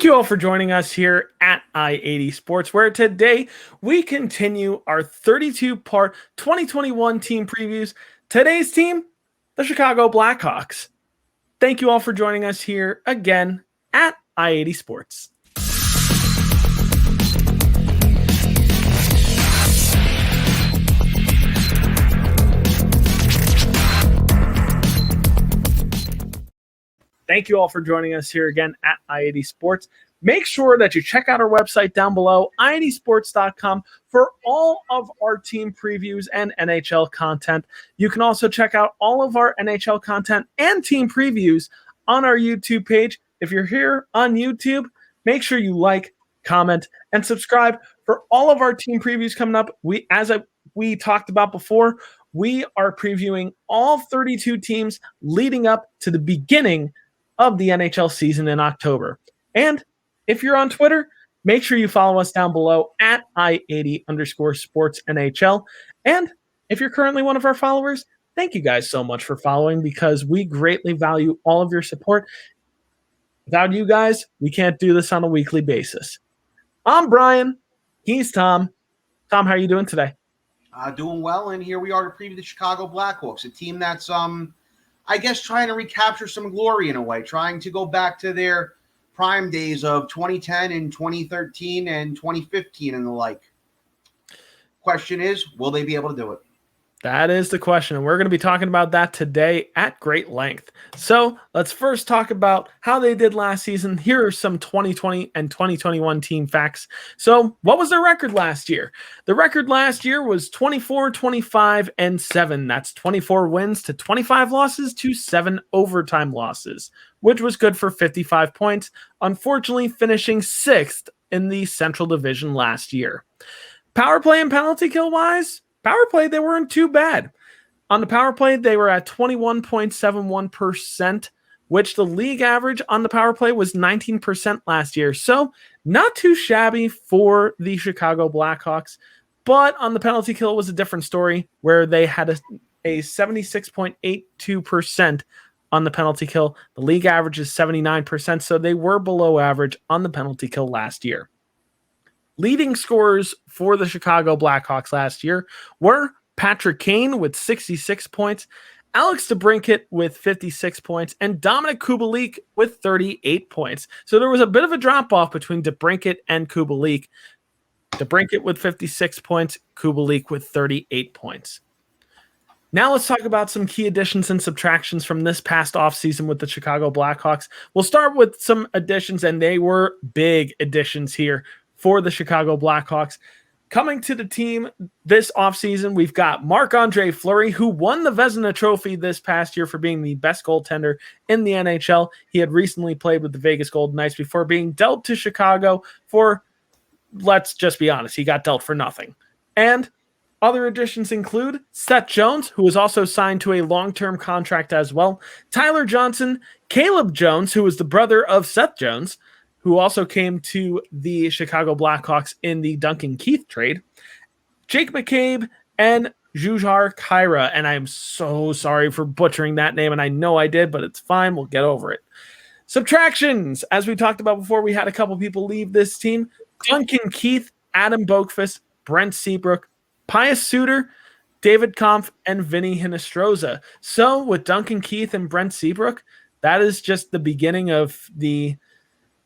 Thank you all for joining us here at I-80 Sports, where today we continue our 32-part 2021 team previews. Today's team, the Chicago Blackhawks. Thank you all for joining us here again at I-80 Sports. Thank you all for joining us here again at I-80 Sports. Make sure that you check out our website down below, i80sports.com, for all of our team previews and NHL content. You can also check out all of our NHL content and team previews on our YouTube page. If you're here on YouTube, make sure you like, comment, and subscribe for all of our team previews coming up. We talked about before, we are previewing all 32 teams leading up to the beginning of the NHL season in October. And if you're on Twitter, make sure you follow us down below at I80_sportsNHL. And if you're currently one of our followers, thank you guys so much for following, because we greatly value all of your support. Without you guys, we can't do this on a weekly basis. I'm Brian. He's Tom. Tom, how are you doing today? Doing well, and here we are to preview the Chicago Blackhawks, a team that's I guess trying to recapture some glory in a way, trying to go back to their prime days of 2010 and 2013 and 2015 and the like. Question is, will they be able to do it? That is the question, and we're going to be talking about that today at great length. So let's first talk about how they did last season. Here are some 2020 and 2021 team facts. So what was their record last year? The record last year was 24, 25, and 7. That's 24 wins to 25 losses to 7 overtime losses, which was good for 55 points, unfortunately finishing 6th in the Central Division last year. Power play and penalty kill wise, power play, they weren't too bad. On the power play, they were at 21.71%, which the league average on the power play was 19% last year. So not too shabby for the Chicago Blackhawks. But on the penalty kill, it was a different story, where they had a 76.82% on the penalty kill. The league average is 79%, so they were below average on the penalty kill last year. Leading scorers for the Chicago Blackhawks last year were Patrick Kane with 66 points, Alex DeBrincat with 56 points, and Dominic Kubalik with 38 points. So there was a bit of a drop-off between DeBrincat and Kubalik. DeBrincat with 56 points, Kubalik with 38 points. Now let's talk about some key additions and subtractions from this past offseason with the Chicago Blackhawks. We'll start with some additions, and they were big additions here for the Chicago Blackhawks. Coming to the team this offseason, we've got Marc-Andre Fleury, who won the Vezina Trophy this past year for being the best goaltender in the NHL. He had recently played with the Vegas Golden Knights before being dealt to Chicago for, let's just be honest, he got dealt for nothing. And other additions include Seth Jones, who was also signed to a long-term contract as well, Tyler Johnson, Caleb Jones, who was the brother of Seth Jones, who also came to the Chicago Blackhawks in the Duncan Keith trade, Jake McCabe, and Jujhar Khaira. And I'm so sorry for butchering that name, and I know I did, but it's fine. We'll get over it. Subtractions. As we talked about before, we had a couple people leave this team. Duncan Keith, Adam Boakfist, Brent Seabrook, Pius Suter, David Kampf, and Vinny Hinostroza. So with Duncan Keith and Brent Seabrook, that is just the beginning of the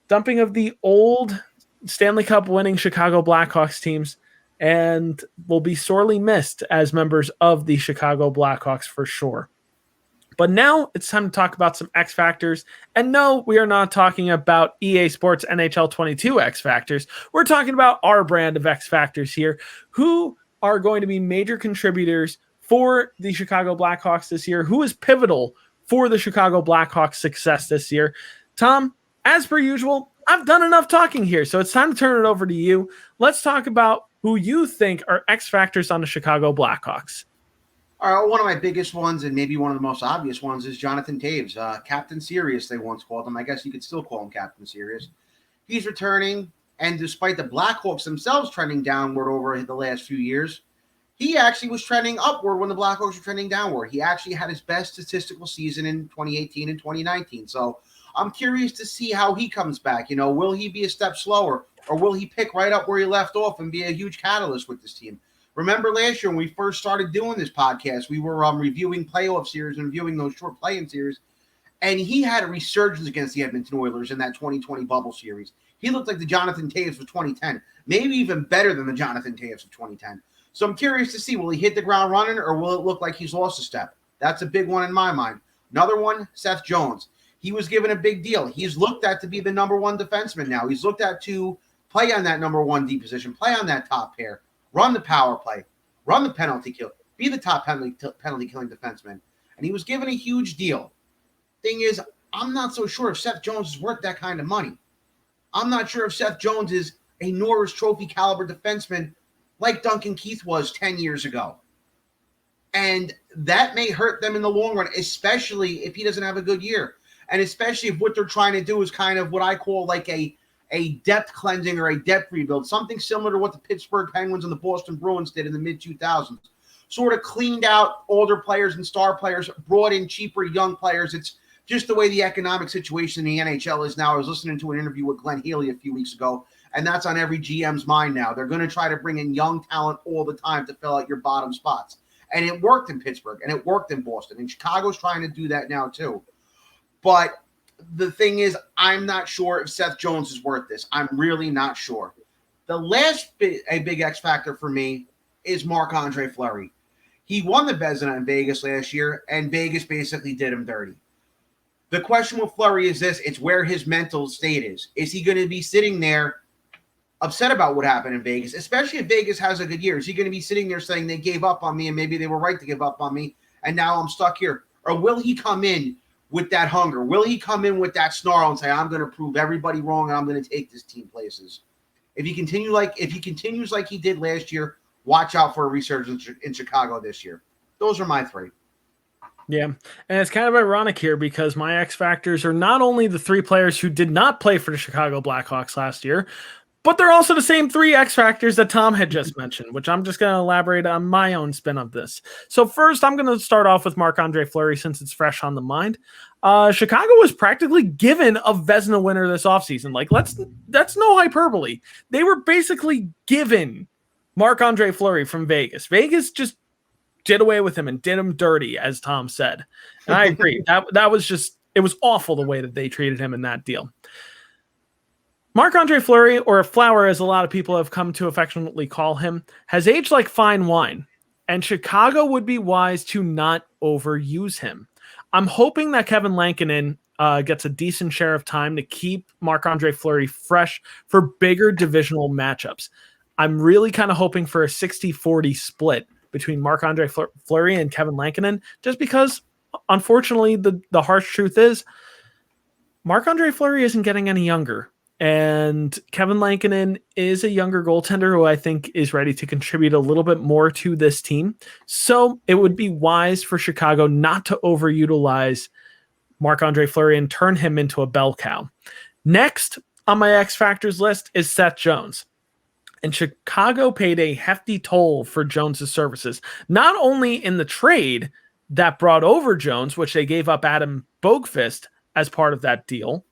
dumping of the old Stanley Cup winning Chicago Blackhawks teams, and will be sorely missed as members of the Chicago Blackhawks for sure. But now it's time to talk about some X Factors. And no, we are not talking about EA Sports NHL 22 X Factors. We're talking about our brand of X Factors here, who are going to be major contributors for the Chicago Blackhawks this year, who is pivotal for the Chicago Blackhawks' success this year. Tom, as per usual, I've done enough talking here, so it's time to turn it over to you. Let's talk about who you think are X Factors on the Chicago Blackhawks. All right, one of my biggest ones, and maybe one of the most obvious ones, is Jonathan Toews. Captain Serious, they once called him. I guess you could still call him Captain Serious. He's returning, and despite the Blackhawks themselves trending downward over the last few years, he actually was trending upward when the Blackhawks were trending downward. He actually had his best statistical season in 2018 and 2019. So I'm curious to see how he comes back. Will he be a step slower, or will he pick right up where he left off and be a huge catalyst with this team? Remember last year when we first started doing this podcast, we were reviewing playoff series and reviewing those short play-in series, and he had a resurgence against the Edmonton Oilers in that 2020 bubble series. He looked like the Jonathan Toews of 2010, maybe even better than the Jonathan Toews of 2010. So I'm curious to see, will he hit the ground running, or will it look like he's lost a step? That's a big one in my mind. Another one, Seth Jones. He was given a big deal. He's looked at to be the number one defenseman now. He's looked at to play on that number one D position, play on that top pair, run the power play, run the penalty kill, be the top penalty killing defenseman. And he was given a huge deal. Thing is, I'm not so sure if Seth Jones is worth that kind of money. I'm not sure if Seth Jones is a Norris Trophy caliber defenseman like Duncan Keith was 10 years ago. And that may hurt them in the long run, especially if he doesn't have a good year. And especially if what they're trying to do is kind of what I call like a depth cleansing or a depth rebuild, something similar to what the Pittsburgh Penguins and the Boston Bruins did in the mid-2000s. Sort of cleaned out older players and star players, brought in cheaper young players. It's just the way the economic situation in the NHL is now. I was listening to an interview with Glenn Healy a few weeks ago, and that's on every GM's mind now. They're going to try to bring in young talent all the time to fill out your bottom spots. And it worked in Pittsburgh, and it worked in Boston. And Chicago's trying to do that now too. But the thing is, I'm not sure if Seth Jones is worth this. I'm really not sure. The last big X factor for me is Marc-Andre Fleury. He won the Vezina in Vegas last year, and Vegas basically did him dirty. The question with Fleury is this. It's where his mental state is. Is he going to be sitting there upset about what happened in Vegas, especially if Vegas has a good year? Is he going to be sitting there saying they gave up on me and maybe they were right to give up on me and now I'm stuck here? Or will he come in with that hunger? Will he come in with that snarl and say, I'm going to prove everybody wrong and I'm going to take this team places? If he continues like he did last year, watch out for a resurgence in Chicago this year. Those are my three. Yeah, and it's kind of ironic here because my X factors are not only the three players who did not play for the Chicago Blackhawks last year, but they're also the same three X factors that Tom had just mentioned, which I'm just going to elaborate on my own spin of this. So first, I'm going to start off with Marc-Andre Fleury since it's fresh on the mind. Chicago was practically given a Vezina winner this offseason. Like, that's no hyperbole. They were basically given Marc-Andre Fleury from Vegas. Vegas just did away with him and did him dirty, as Tom said. And I agree. That was just, it was awful the way that they treated him in that deal. Marc-Andre Fleury, or Flower as a lot of people have come to affectionately call him, has aged like fine wine, and Chicago would be wise to not overuse him. I'm hoping that Kevin Lankinen gets a decent share of time to keep Marc-Andre Fleury fresh for bigger divisional matchups. I'm really kind of hoping for a 60-40 split between Marc-Andre Fleury and Kevin Lankinen, just because, unfortunately, the harsh truth is Marc-Andre Fleury isn't getting any younger. And Kevin Lankinen is a younger goaltender who I think is ready to contribute a little bit more to this team. So it would be wise for Chicago not to overutilize Marc-Andre Fleury and turn him into a bell cow. Next on my X Factors list is Seth Jones. And Chicago paid a hefty toll for Jones's services, not only in the trade that brought over Jones, which they gave up Adam Boegfist as part of that deal,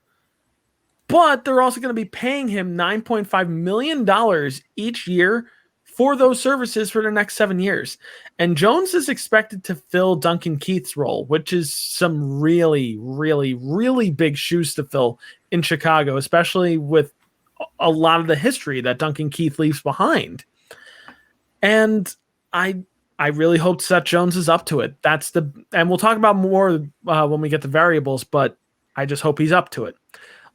but they're also going to be paying him $9.5 million each year for those services for the next 7 years. And Jones is expected to fill Duncan Keith's role, which is some really, really, really big shoes to fill in Chicago, especially with a lot of the history that Duncan Keith leaves behind. And I really hope Seth Jones is up to it. And we'll talk about more when we get to variables, but I just hope he's up to it.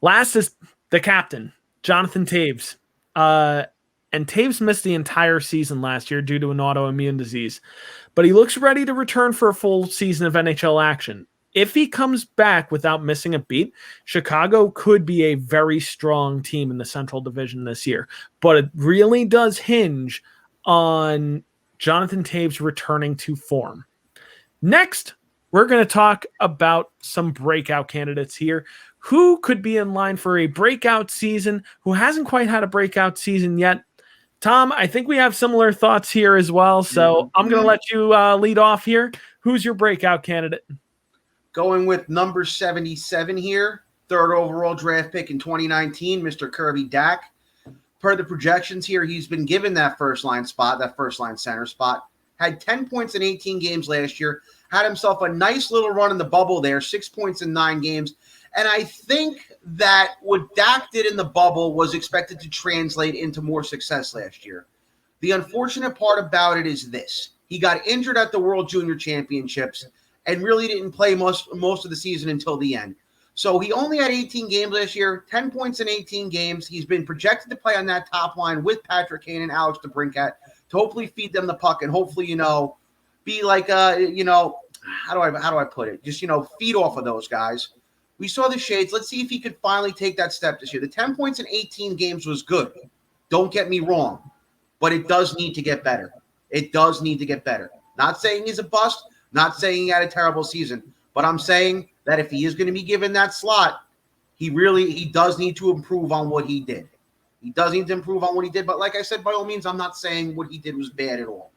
Last is the captain, Jonathan Toews. And Toews missed the entire season last year due to an autoimmune disease, but he looks ready to return for a full season of NHL action. If he comes back without missing a beat, Chicago could be a very strong team in the Central Division this year. But it really does hinge on Jonathan Toews returning to form. Next, we're going to talk about some breakout candidates here. Who could be in line for a breakout season, who hasn't quite had a breakout season yet? Tom, I think we have similar thoughts here as well. So I'm going to let you lead off here. Who's your breakout candidate? Going with number 77 here, third overall draft pick in 2019, Mr. Kirby Dach. Per the projections here, he's been given that first line center spot. Had 10 points in 18 games last year. Had himself a nice little run in the bubble there, 6 points in 9 games. And I think that what Dach did in the bubble was expected to translate into more success last year. The unfortunate part about it is this. He got injured at the World Junior Championships and really didn't play most of the season until the end. So he only had 18 games last year, 10 points in 18 games. He's been projected to play on that top line with Patrick Kane and Alex DeBrincat to hopefully feed them the puck and hopefully, be like, how do I put it? Just, feed off of those guys. We saw the shades. Let's see if he could finally take that step this year. The 10 points in 18 games was good. Don't get me wrong, but it does need to get better. It does need to get better. Not saying he's a bust, not saying he had a terrible season, but I'm saying that if he is going to be given that slot, he does need to improve on what he did. He does need to improve on what he did. But like I said, by all means, I'm not saying what he did was bad at all.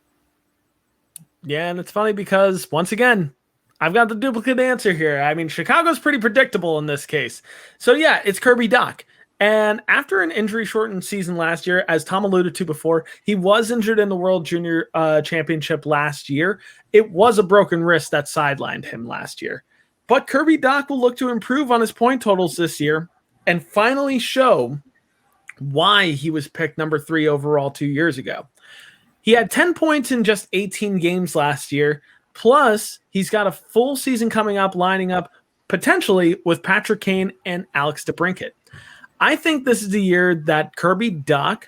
Yeah, and it's funny because, once again, I've got the duplicate answer here. I mean, Chicago's pretty predictable in this case. So, yeah, it's Kirby Dach. And after an injury-shortened season last year, as Tom alluded to before, he was injured in the World Junior Championship last year. It was a broken wrist that sidelined him last year. But Kirby Dach will look to improve on his point totals this year and finally show why he was picked number 3 overall 2 years ago. He had 10 points in just 18 games last year, plus he's got a full season coming up, lining up potentially with Patrick Kane and Alex DeBrincat. I think this is the year that Kirby Dach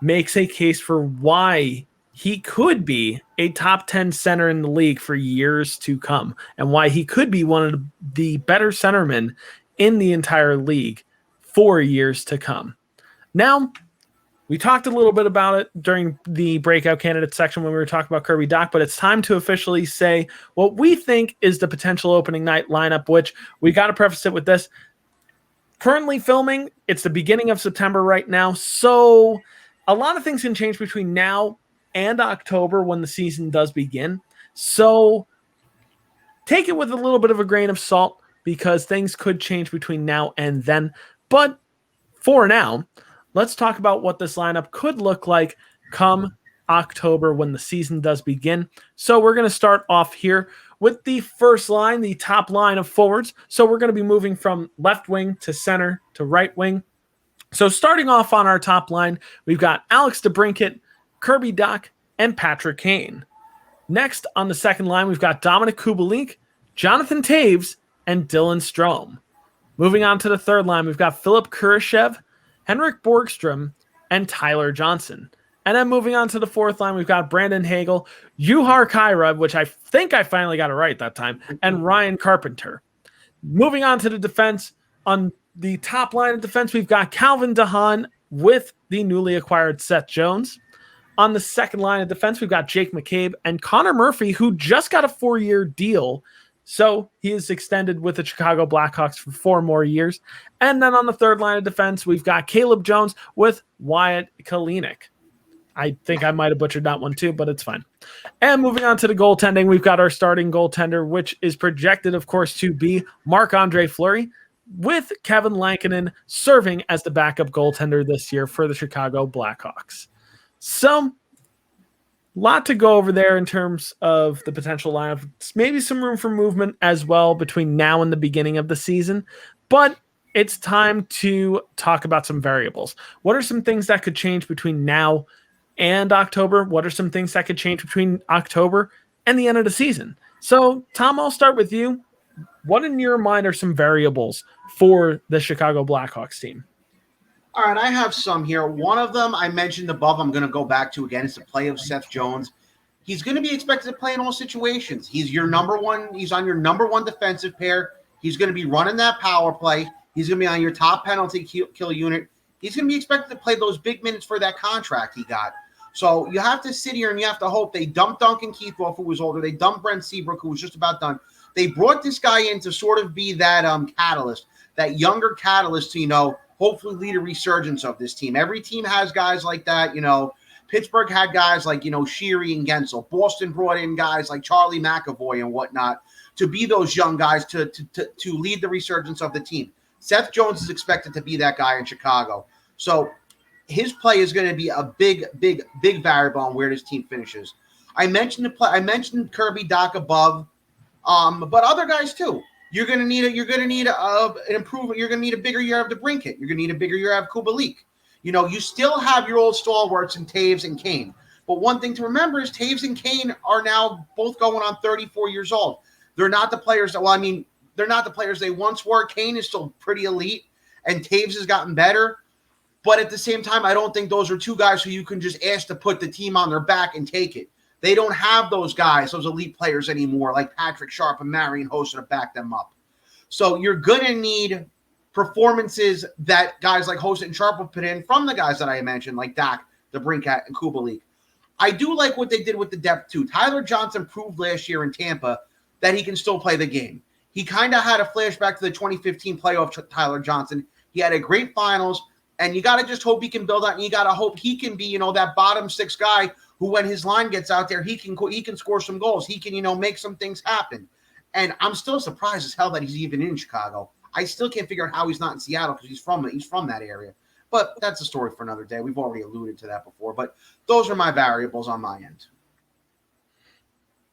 makes a case for why he could be a top 10 center in the league for years to come, and why he could be one of the better centermen in the entire league for years to come. Now, we talked a little bit about it during the breakout candidate section when we were talking about Kirby Dach, but it's time to officially say what we think is the potential opening night lineup, which we got to preface it with this. Currently filming, it's the beginning of September right now, so a lot of things can change between now and October when the season does begin. So take it with a little bit of a grain of salt because things could change between now and then. But for now, let's talk about what this lineup could look like come October when the season does begin. So we're going to start off here with the first line, the top line of forwards. So we're going to be moving from left wing to center to right wing. So starting off on our top line, we've got Alex DeBrincat, Kirby Dach, and Patrick Kane. Next on the second line, we've got Dominic Kubalik, Jonathan Taves, and Dylan Strome. Moving on to the third line, we've got Philip Kurashev, Henrik Borgstrom, and Tyler Johnson. And then moving on to the fourth line, we've got Brandon Hagel, Juhar Kyriev, which I think I finally got it right that time, and Ryan Carpenter. Moving on to the defense, on the top line of defense, we've got Calvin DeHaan with the newly acquired Seth Jones. On the second line of defense, we've got Jake McCabe and Connor Murphy, who just got a 4-year deal. So he is extended with the Chicago Blackhawks for 4 more years. And then on the third line of defense, we've got Caleb Jones with Wyatt Kalinick. I think I might have butchered that one too, but it's fine. And moving on to the goaltending, we've got our starting goaltender, which is projected, of course, to be Marc-Andre Fleury, with Kevin Lankinen serving as the backup goaltender this year for the Chicago Blackhawks. So, lot to go over there in terms of the potential lineup. Maybe some room for movement as well between now and the beginning of the season. But it's time to talk about some variables. What are some things that could change between now and October? What are some things that could change between October and the end of the season? So, Tom, I'll start with you. What in your mind are some variables for the Chicago Blackhawks team? All right, I have some here. One of them I mentioned above, I'm going to go back to again. It's the play of Seth Jones. He's going to be expected to play in all situations. He's your number one. He's on your number one defensive pair. He's going to be running that power play. He's going to be on your top penalty kill unit. He's going to be expected to play those big minutes for that contract he got. So you have to sit here and you have to hope they dumped Duncan Keithroff, who was older. They dumped Brent Seabrook, who was just about done. They brought this guy in to sort of be that catalyst, that younger catalyst to, hopefully lead a resurgence of this team. Every team has guys like that. Pittsburgh had guys like, Sheary and Gensel. Boston brought in guys like Charlie McAvoy and whatnot to be those young guys to lead the resurgence of the team. Seth Jones is expected to be that guy in Chicago. So his play is going to be a big variable on where this team finishes. I mentioned Kirby Doc above, but other guys too. You're going to need an improvement. You're going to need a bigger year of DeBrincat. You're going to need a bigger year of Kubalik. You still have your old stalwarts in Taves and Kane. But one thing to remember is Taves and Kane are now both going on 34 years old. They're not the players they're not the players they once were. Kane is still pretty elite, and Taves has gotten better. But at the same time, I don't think those are two guys who you can just ask to put the team on their back and take it. They don't have those guys, those elite players anymore, like Patrick Sharp and Marion Hossa to back them up. So you're going to need performances that guys like Hossa and Sharp will put in from the guys that I mentioned, like Dak, DeBrincat, and Kubalik. I do like what they did with the depth, too. Tyler Johnson proved last year in Tampa that he can still play the game. He kind of had a flashback to the 2015 playoff Tyler Johnson. He had a great finals, and you got to just hope he can build out, and you got to hope he can be, that bottom six guy who, when his line gets out there, he can score some goals. He can, make some things happen. And I'm still surprised as hell that he's even in Chicago. I still can't figure out how he's not in Seattle because he's from that area. But that's a story for another day. We've already alluded to that before. But those are my variables on my end.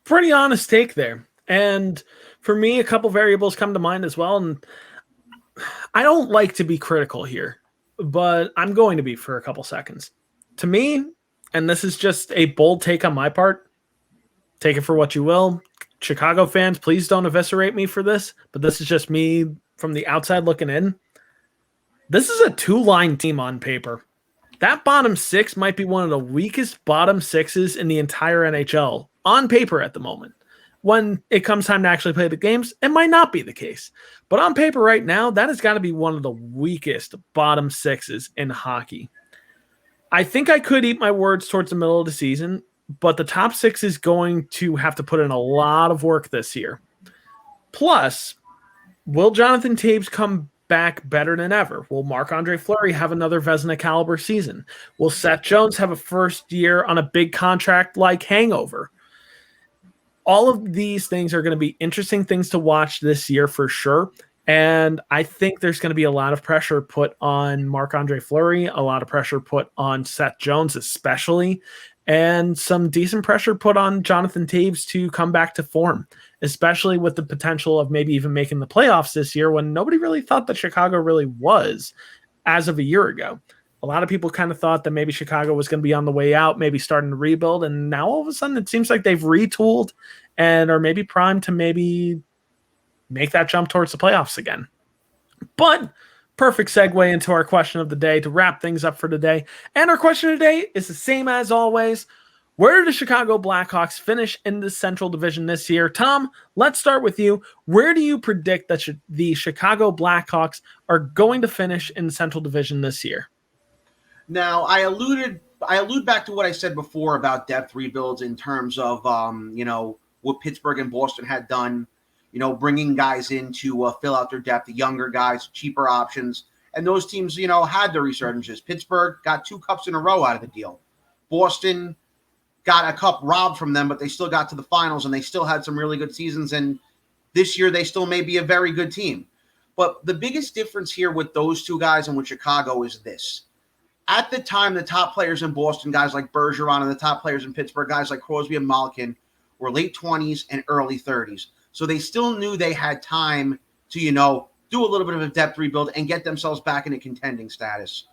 Pretty honest take there. And for me, a couple variables come to mind as well. And I don't like to be critical here, but I'm going to be for a couple seconds. To me, and this is just a bold take on my part, take it for what you will. Chicago fans, please don't eviscerate me for this, but this is just me from the outside looking in. This is a two-line team on paper. That bottom six might be one of the weakest bottom sixes in the entire NHL on paper at the moment. When it comes time to actually play the games, it might not be the case. But on paper right now, that has got to be one of the weakest bottom sixes in hockey. I think I could eat my words towards the middle of the season, but the top six is going to have to put in a lot of work this year. Plus, will Jonathan Toews come back better than ever? Will Marc-Andre Fleury have another Vezina caliber season? Will Seth Jones have a first year on a big contract like hangover? All of these things are going to be interesting things to watch this year for sure. And I think there's going to be a lot of pressure put on Marc-Andre Fleury, a lot of pressure put on Seth Jones especially, and some decent pressure put on Jonathan Toews to come back to form, especially with the potential of maybe even making the playoffs this year when nobody really thought that Chicago really was as of a year ago. A lot of people kind of thought that maybe Chicago was going to be on the way out, maybe starting to rebuild, and now all of a sudden it seems like they've retooled and are maybe primed to maybe make that jump towards the playoffs again. But perfect segue into our question of the day to wrap things up for today. And our question today is the same as always. Where do the Chicago Blackhawks finish in the Central Division this year? Tom, let's start with you. Where do you predict that the Chicago Blackhawks are going to finish in the Central Division this year? Now, I allude back to what I said before about depth rebuilds in terms of, what Pittsburgh and Boston had done, bringing guys in to fill out their depth, the younger guys, cheaper options. And those teams, had their resurgences. Pittsburgh got 2 cups in a row out of the deal. Boston got a cup robbed from them, but they still got to the finals, and they still had some really good seasons. And this year, they still may be a very good team. But the biggest difference here with those two guys and with Chicago is this. At the time, the top players in Boston, guys like Bergeron, and the top players in Pittsburgh, guys like Crosby and Malkin, were late 20s and early 30s. So they still knew they had time to, do a little bit of a depth rebuild and get themselves back into contending status.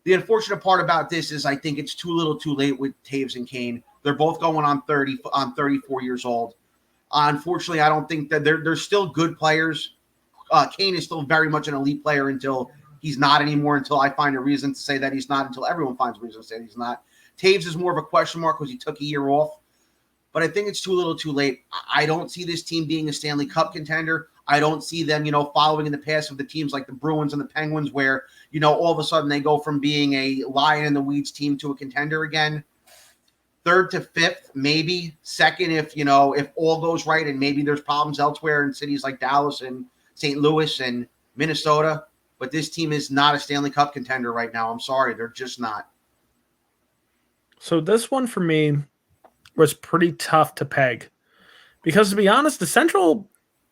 The unfortunate part about this is I think it's too little too late with Toews and Kane. They're both going on 34 years old. Unfortunately, I don't think that they're still good players. Kane is still very much an elite player until he's not anymore, until I find a reason to say that he's not, until everyone finds a reason to say he's not. Toews is more of a question mark because he took a year off. But I think it's too little too late. I don't see this team being a Stanley Cup contender. I don't see them, following in the path of the teams like the Bruins and the Penguins where, all of a sudden they go from being a lion in the weeds team to a contender again. 3rd to 5th, maybe. 2nd if all goes right and maybe there's problems elsewhere in cities like Dallas and St. Louis and Minnesota. But this team is not a Stanley Cup contender right now. I'm sorry. They're just not. So this one for me was pretty tough to peg because, to be honest, the Central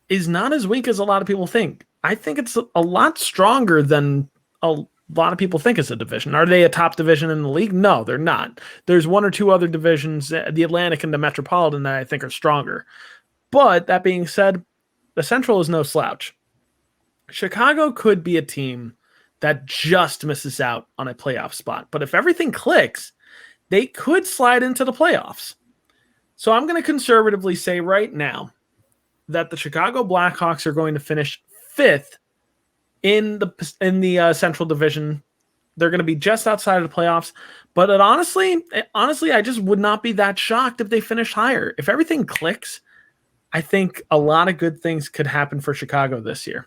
is not as weak as a lot of people think. I think it's a lot stronger than a lot of people think it's a division. Are they a top division in the league? No, they're not. There's one or two other divisions, the Atlantic and the Metropolitan, that I think are stronger. But that being said, the Central is no slouch. Chicago could be a team that just misses out on a playoff spot. But if everything clicks, they could slide into the playoffs. So I'm going to conservatively say right now that the Chicago Blackhawks are going to finish 5th in the Central Division. They're going to be just outside of the playoffs. But honestly, I just would not be that shocked if they finish higher. If everything clicks, I think a lot of good things could happen for Chicago this year.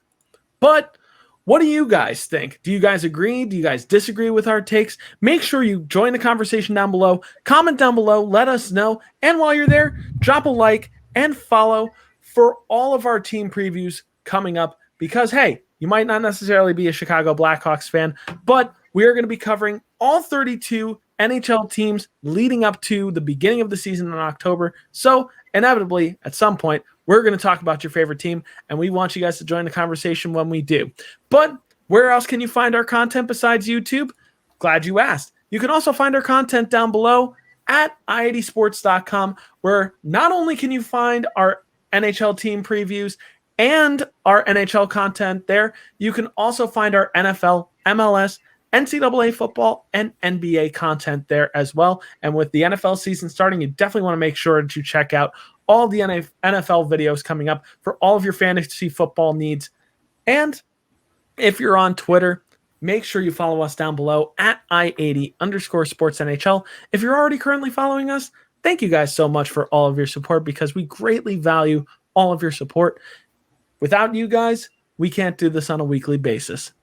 But what do you guys think? Do you guys agree? Do you guys disagree with our takes? Make sure you join the conversation down below. Comment down below. Let us know. And while you're there, drop a like and follow for all of our team previews coming up. Because, hey, you might not necessarily be a Chicago Blackhawks fan, but we are going to be covering all 32 NHL teams leading up to the beginning of the season in October. So, inevitably, at some point, we're going to talk about your favorite team, and we want you guys to join the conversation when we do. But where else can you find our content besides YouTube? Glad you asked. You can also find our content down below at i80sports.com, where not only can you find our NHL team previews and our NHL content there, you can also find our NFL, MLS, NCAA football, and NBA content there as well. And with the NFL season starting, you definitely want to make sure that you check out all the NFL videos coming up for all of your fantasy football needs. And if you're on Twitter, make sure you follow us down below at i80_sportsNHL. If you're already currently following us, thank you guys so much for all of your support, because we greatly value all of your support. Without you guys, we can't do this on a weekly basis.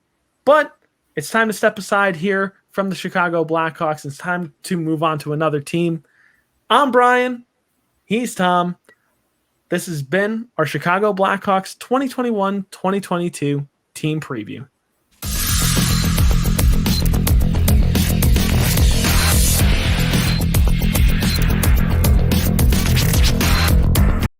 But it's time to step aside here from the Chicago Blackhawks. It's time to move on to another team. I'm Brian. He's Tom. This has been our Chicago Blackhawks 2021-2022 team preview.